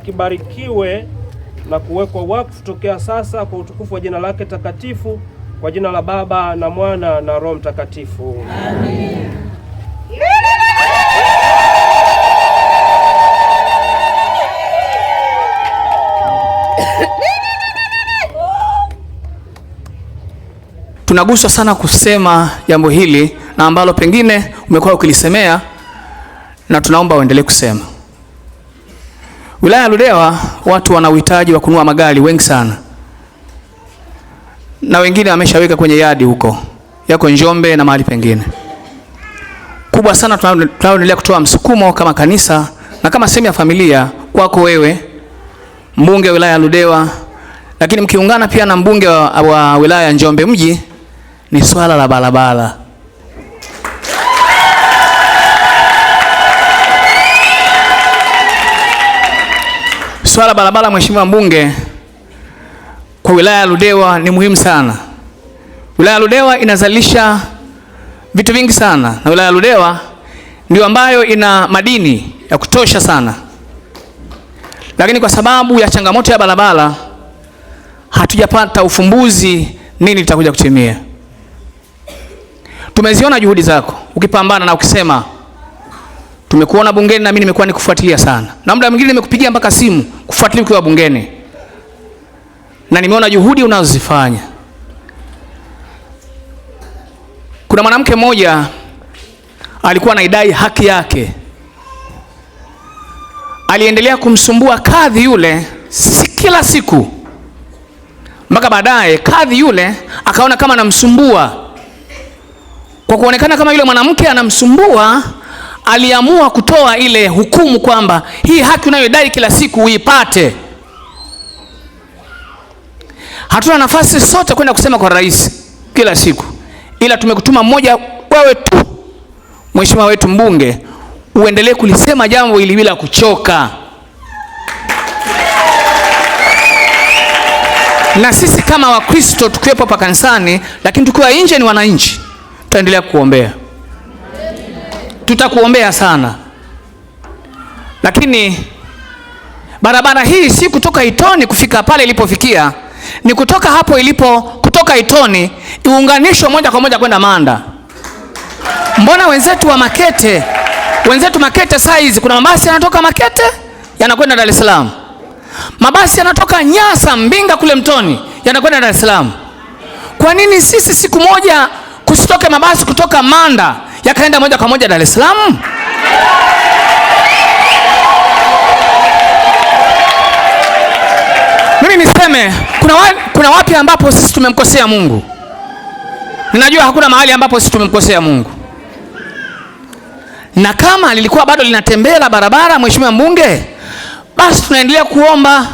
kibarikiwe na kuwekwa wakfu tokea sasa kwa utukufu wa jina lake takatifu, kwa jina la Baba na Mwana na Roho Mtakatifu. Amen. Tunaguswa sana kusema jambo hili na ambalo pengine umekuwa ukilisemea, na tunaomba uendelee kusema. Wilaya ya Ludewa watu wana uhitaji wa kununua magari wengi sana, na wengine wameshaweka kwenye yadi huko, yako Njombe na mahali pengine. Kubwa sana tunaendelea kutoa msukumo kama kanisa na kama sehemu ya familia kwako wewe mbunge wa wilaya ya Ludewa, lakini mkiungana pia na mbunge wa wilaya ya Njombe mji, ni swala la barabara. Swala barabara, mheshimiwa mbunge, kwa wilaya ya Ludewa ni muhimu sana. Wilaya ya Ludewa inazalisha vitu vingi sana, na wilaya ya Ludewa ndio ambayo ina madini ya kutosha sana, lakini kwa sababu ya changamoto ya barabara hatujapata ufumbuzi nini litakuja kutimia. Tumeziona juhudi zako ukipambana na ukisema, tumekuona bungeni na mimi nimekuwa nikufuatilia sana, na muda mwingine nimekupigia mpaka simu kufuatilia ukiwa bungeni, na nimeona juhudi unazozifanya. Kuna mwanamke mmoja alikuwa anaidai haki yake, aliendelea kumsumbua kadhi yule kila siku, mpaka baadaye kadhi yule akaona kama anamsumbua. Kwa kuonekana kama yule mwanamke anamsumbua, aliamua kutoa ile hukumu kwamba hii haki unayodai kila siku uipate. Hatuna nafasi sote kwenda kusema kwa rais kila siku, ila tumekutuma mmoja wewe tu, mheshimiwa wetu mbunge, uendelee kulisema jambo hili bila kuchoka. Na sisi kama Wakristo tukiwepo hapa kanisani, lakini tukiwa nje ni wananchi, tutaendelea kuombea. Tutakuombea sana. Lakini barabara hii si kutoka Itoni kufika pale ilipofikia, ni kutoka hapo ilipo, kutoka Itoni iunganishwe moja kwa moja kwenda Manda. Mbona wenzetu wa Makete, size kuna mabasi yanatoka Makete yanakwenda Dar es Salaam. Mabasi yanatoka Nyasa, Mbinga kule Mtoni yanakwenda Dar es Salaam. Kwa nini sisi siku moja kusitoke mabasi kutoka Manda yakaenda moja kwa moja Dar es Salaam? Mimi niseme kuna wapi ambapo sisi tumemkosea Mungu. Ninajua hakuna mahali ambapo sisi tumemkosea Mungu. Na kama lilikuwa bado linatembea la barabara, mheshimiwa mbunge, basi tunaendelea kuomba.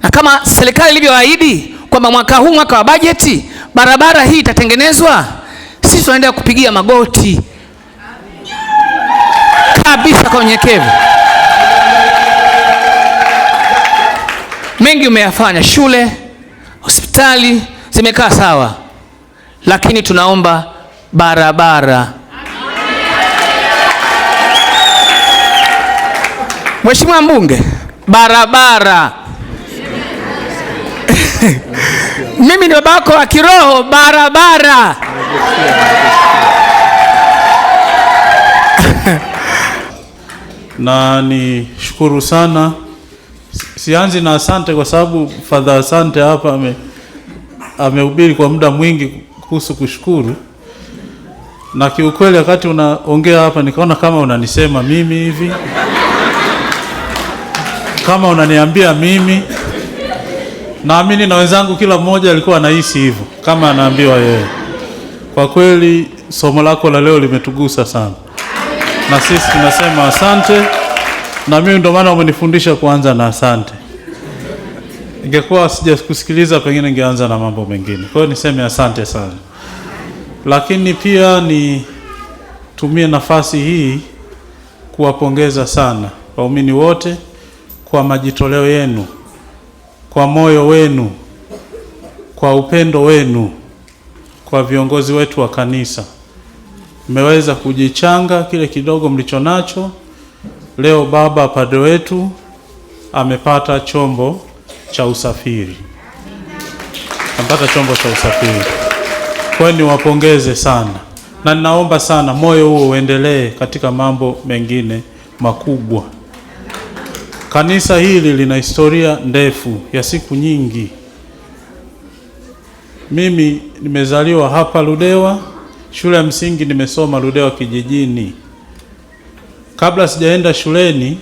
Na kama serikali ilivyoahidi kwamba mwaka huu, mwaka wa bajeti, barabara hii itatengenezwa, sisi tunaendelea kupigia magoti kabisa kwa unyenyekevu. Mengi umeyafanya, shule, hospitali zimekaa sawa, lakini tunaomba barabara. Mheshimiwa mbunge, barabara. Mimi ni babako wa kiroho, barabara. Na ni shukuru sana. Sianzi na asante kwa sababu Father Asante hapa amehubiri kwa muda mwingi kuhusu kushukuru. Na kiukweli wakati unaongea hapa nikaona kama unanisema mimi hivi. Kama unaniambia mimi. Naamini na wenzangu kila mmoja alikuwa anahisi hivyo kama anaambiwa yeye. Kwa kweli somo lako la leo limetugusa sana. Na sisi tunasema asante. Na mimi ndio maana umenifundisha kuanza na asante. Ingekuwa sijakusikiliza pengine ningeanza na mambo mengine. Kwa hiyo niseme asante sana. Lakini pia nitumie nafasi hii kuwapongeza sana waumini wote kwa majitoleo yenu, kwa moyo wenu, kwa upendo wenu, kwa viongozi wetu wa kanisa. Mmeweza kujichanga kile kidogo mlichonacho. Leo baba padre wetu amepata chombo cha usafiri. Amepata chombo cha usafiri. Kwa hiyo niwapongeze sana. Na ninaomba sana moyo huo uendelee katika mambo mengine makubwa. Kanisa hili lina historia ndefu ya siku nyingi. Mimi nimezaliwa hapa Ludewa, shule ya msingi nimesoma Ludewa kijijini. Kabla sijaenda shuleni,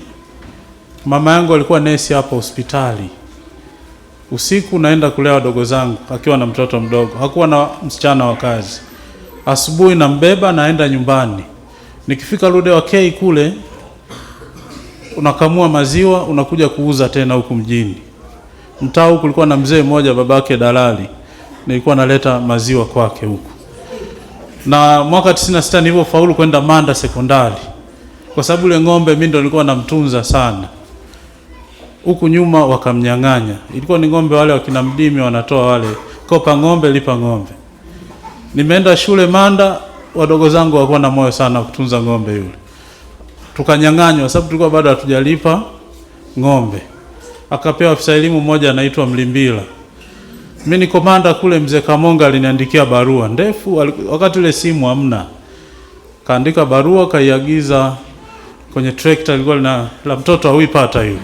mama yangu alikuwa nesi hapa hospitali. Usiku naenda kulea wadogo zangu akiwa na mtoto mdogo. Hakuwa na msichana wa kazi. Asubuhi nambeba naenda nyumbani. Nikifika Ludewa K kule, unakamua maziwa unakuja kuuza tena huku mjini. Mtaa huku kulikuwa na mzee mmoja babake dalali. Nilikuwa naleta maziwa kwake huku. Na mwaka 96 nilipofaulu kwenda Manda sekondari. Kwa sababu ile ng'ombe mimi ndo nilikuwa namtunza sana. Huku nyuma wakamnyang'anya. Ilikuwa ni ng'ombe wale wakina Mdimi wanatoa wale, kopa ng'ombe lipa ng'ombe. Nimeenda shule Manda, wadogo zangu walikuwa na moyo sana kutunza ng'ombe yule. Tukanyang'anywa sababu tulikuwa bado hatujalipa ng'ombe. Akapewa afisa elimu mmoja anaitwa Mlimbila. Mimi niko Manda kule, mzee Kamonga aliniandikia barua ndefu, wakati ile simu hamna. Kaandika barua kaiagiza kwenye trekta ilikuwa la mtoto hauipata yule.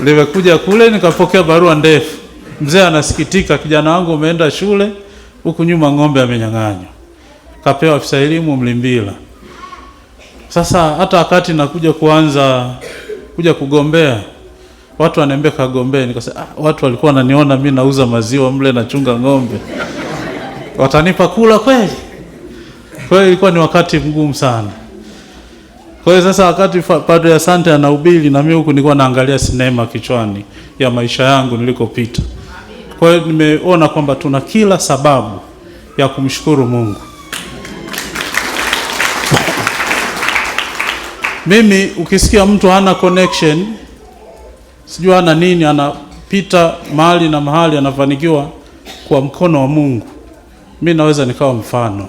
Nimekuja kule nikapokea barua ndefu. Mzee anasikitika, kijana wangu umeenda shule, huku nyuma ng'ombe amenyang'anywa. Kapewa afisa elimu Mlimbila. Sasa hata wakati nakuja kuja kugombea, watu wananiambia kagombea, nikasema watu walikuwa wananiona mimi nauza maziwa mle na chunga ng'ombe. Watanipa kula kweli? Kwa hiyo ilikuwa ni wakati mgumu sana. Kwa hiyo sasa wakati Padre Asante anahubiri na mimi huku nilikuwa naangalia sinema kichwani ya maisha yangu nilikopita. Kwa hiyo nimeona kwamba tuna kila sababu ya kumshukuru Mungu. Mimi ukisikia mtu hana connection, sijui hana nini, anapita mahali na mahali anafanikiwa kwa mkono wa Mungu, mimi naweza nikawa mfano.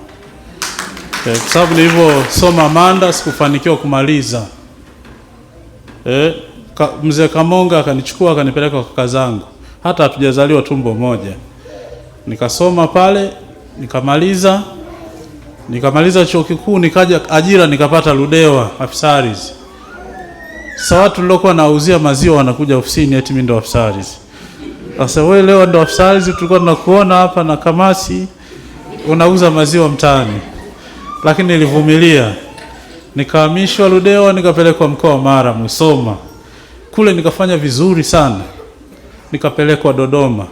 Kwa sababu nilivyosoma Manda sikufanikiwa kumaliza. Mzee Kamonga akanichukua akanipeleka kwa kaka zangu. Hata hatujazaliwa tumbo moja. Nikasoma pale, nikamaliza chuo kikuu, nikaja ajira nikapata Ludewa Afsaris. Sasa watu nilokuwa nauzia maziwa wanakuja ofisini eti mimi ndo Afsaris. Sasa wewe leo ndo Afsaris, tulikuwa tunakuona hapa na Kamasi unauza maziwa mtaani. Lakini nilivumilia. Nikahamishwa Ludewa nikapelekwa mkoa wa Mara Musoma. Kule nikafanya vizuri sana. Nikapelekwa Dodoma.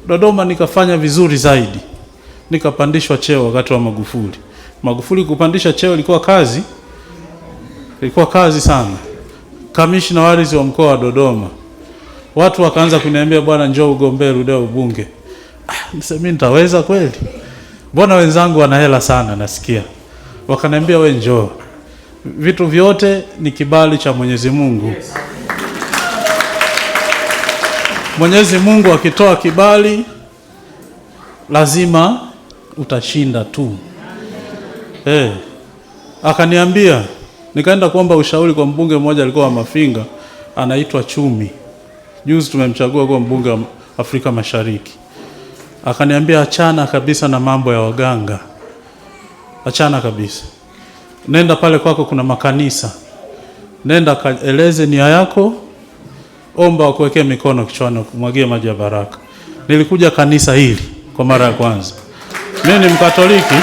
Dodoma nikafanya vizuri zaidi. Nikapandishwa cheo wakati wa Magufuli. Magufuli kupandisha cheo ilikuwa kazi. Ilikuwa kazi sana. Kamishna warizi wa mkoa wa Dodoma. Watu wakaanza kuniambia bwana njoo ugombee Ludewa ubunge. Mimi nitaweza kweli? Mbona wenzangu wana hela sana nasikia. Wakaniambia wewe njoo. Vitu vyote ni kibali cha Mwenyezi Mungu. Mwenyezi Mungu akitoa kibali lazima utashinda tu. Akaniambia, nikaenda kuomba ushauri kwa mbunge mmoja alikuwa wa Mafinga, anaitwa Chumi. Juzi tumemchagua kwa mbunge wa Afrika Mashariki. Akaniambia achana kabisa na mambo ya waganga. Achana kabisa. Nenda pale kwako kuna makanisa. Nenda kaeleze nia yako. Omba wakuwekee mikono kichwani kumwagia maji ya baraka. Nilikuja kanisa hili kwa mara ya kwanza. Mimi ni Mkatoliki.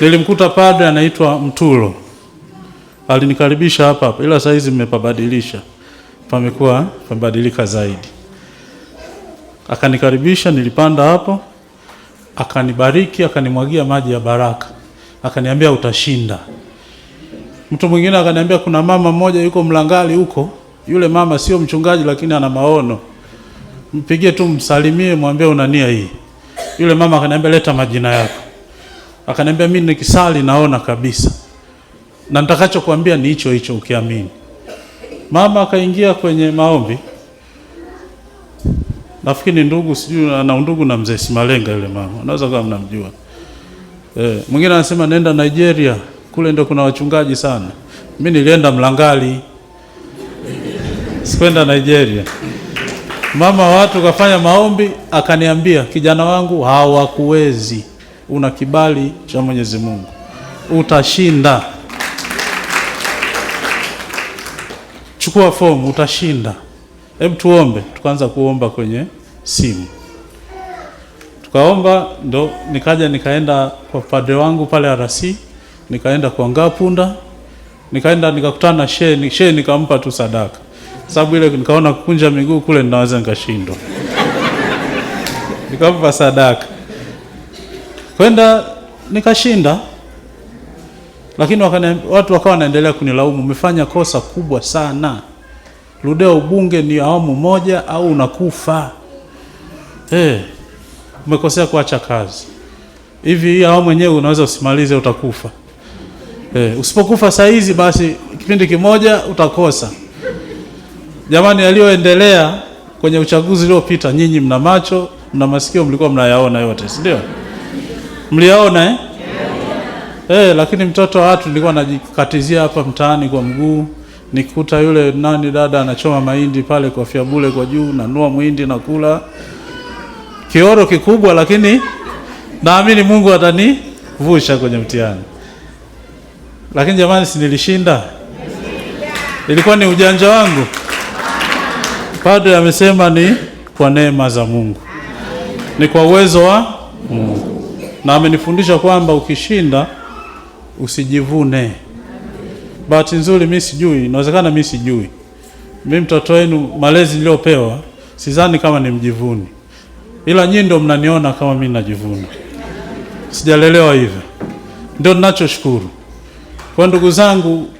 Nilimkuta padre anaitwa Mtulo. Alinikaribisha hapa ila saa hizi mmepabadilisha. Pamebadilika zaidi. Akanikaribisha, nilipanda hapo, akanibariki, akanimwagia maji ya baraka. Akaniambia utashinda. Mtu mwingine akaniambia kuna mama mmoja yuko Mlangali huko. Yule mama sio mchungaji lakini ana maono. Mpigie tu msalimie, mwambie una nia hii. Yule mama akaniambia leta majina yako. Akaniambia mimi nikisali naona kabisa. Na nitakachokuambia ni hicho hicho ukiamini. Mama akaingia kwenye maombi. Nafikiri ndugu sijui ana ndugu na mzee Simalenga yule mama. Unaweza kama mnamjua. Mwingine anasema nenda Nigeria, kule ndio kuna wachungaji sana. Mimi nilienda Mlangali. sikwenda Nigeria. Mama watu kafanya maombi, akaniambia, kijana wangu, hawakuwezi, una kibali cha Mwenyezi Mungu, utashinda, chukua fomu, utashinda, hebu tuombe. Tukaanza kuomba kwenye simu, tukaomba, ndo nikaenda kwa padre wangu pale RC, nikaenda kwa Ngapunda, nikaenda nikakutana na shehe, nikampa tu sadaka, sababu ile nikaona kukunja miguu kule ninaweza nikashindwa. Nikampa sadaka, kwenda nikashinda. Lakini watu wakawa wanaendelea kunilaumu, umefanya kosa kubwa sana, rudia ubunge ni awamu moja au unakufa. Umekosea kuacha kazi. Hivi hii awamu yenyewe unaweza usimalize, utakufa. Usipokufa saa hizi basi kipindi kimoja utakosa. Jamani, yaliyoendelea kwenye uchaguzi uliopita, nyinyi mna macho, mna masikio, mlikuwa mnayaona yote, si ndio? Mliyaona lakini mtoto wa watu nilikuwa najikatizia hapa mtaani kwa mguu, nikuta yule dada anachoma mahindi pale kwa fiabule kwa juu, nanua muhindi na kula. Kioro kikubwa, lakini naamini Mungu atanivusha kwenye mtihani. Lakini jamani, si nilishinda? Ilikuwa ni ujanja wangu? Padre amesema ni kwa neema za Mungu, ni kwa uwezo wa Mungu, na amenifundisha kwamba ukishinda usijivune. Bahati nzuri mimi sijui, inawezekana mimi sijui. Mimi mtoto wenu, malezi niliopewa, sidhani kama ni mjivuni, ila nyinyi ndio mnaniona kama mimi najivuna. Sijalelewa hivyo, ndio ninachoshukuru. Kwa ndugu zangu,